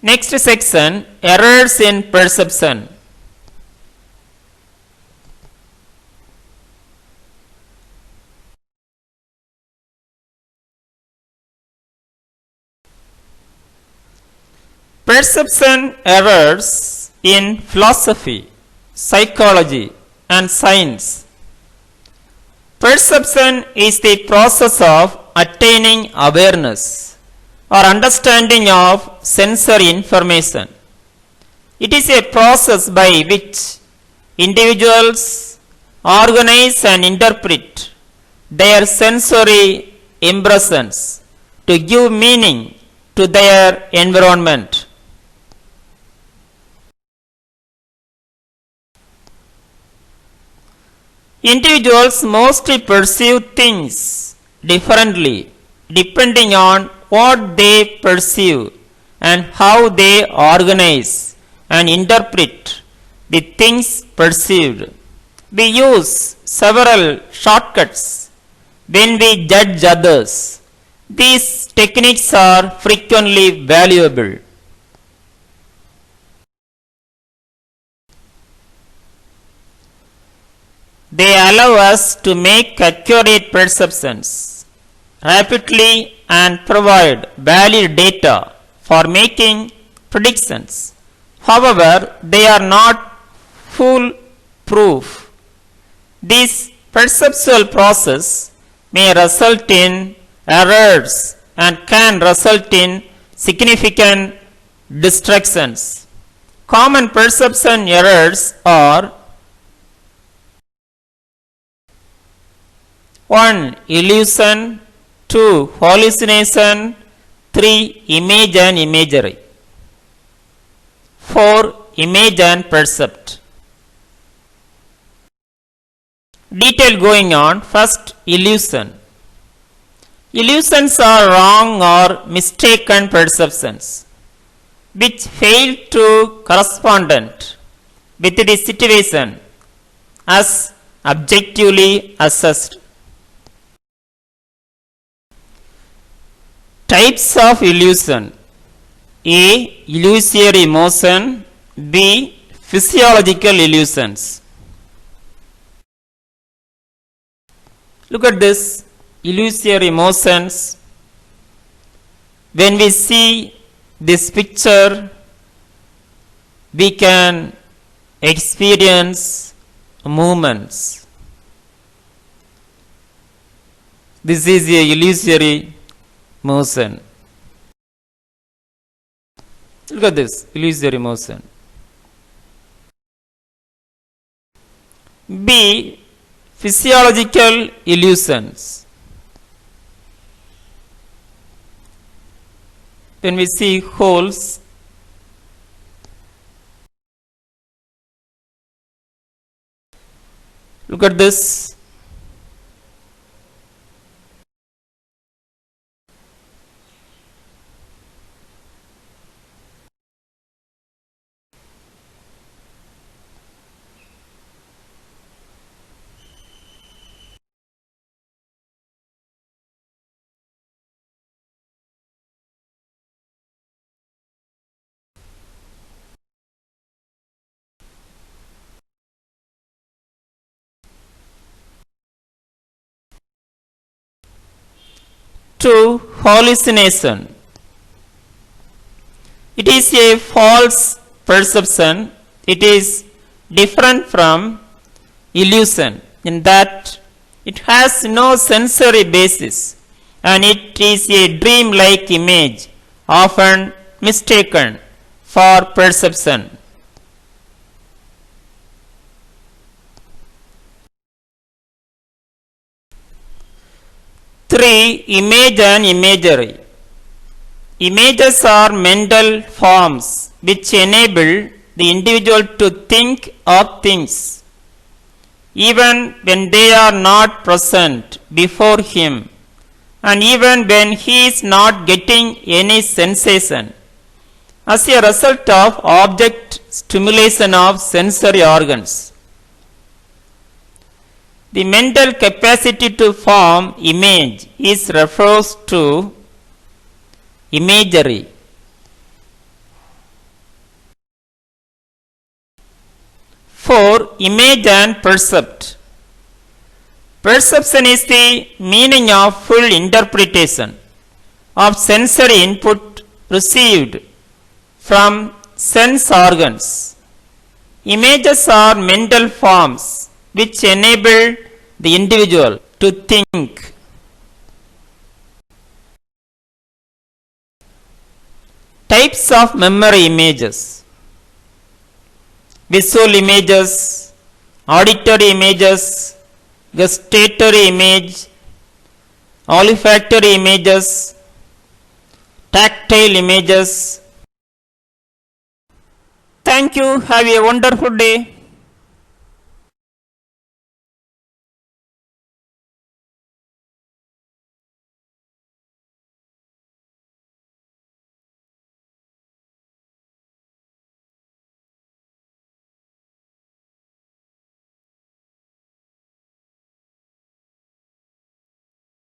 Next section, errors in perception. Perception errors in philosophy, psychology, and science. Perception is the process of attaining awareness or understanding of sensory information. It is a process by which individuals organize and interpret their sensory impressions to give meaning to their environment. Individuals mostly perceive things differently depending on what they perceive and how they organize and interpret the things perceived. We use several shortcuts when we judge others. These techniques are frequently valuable. They allow us to make accurate perceptions rapidly and provide valid data for making predictions. However, they are not foolproof. This perceptual process may result in errors and can result in significant distractions. Common perception errors are: 1. Illusion, 2. Hallucination, 3. Image and imagery, 4. Image and percept. Detail going on. First, illusion. Illusions are wrong or mistaken perceptions which fail to correspond with the situation as objectively assessed. Types of illusion: A. Illusory motion, B. Physiological illusions. Look at this, illusory motions. When we see this picture, we can experience movements. This is a illusory motion. Look at this, illusory motion. B. Physiological illusions. When we see holes, look at this. To hallucination. It is a false perception. It is different from illusion in that it has no sensory basis and it is a dream-like image, often mistaken for perception. Three, image and imagery. Images are mental forms which enable the individual to think of things even when they are not present before him and even when he is not getting any sensation as a result of object stimulation of sensory organs. The mental capacity to form image is referred to imagery. For image and percept. Perception is the meaning of full interpretation of sensory input received from sense organs. Images are mental forms which enable the individual to think. Types of memory images: visual images, auditory images, gustatory image, olfactory images, tactile images. Thank you. Have a wonderful day.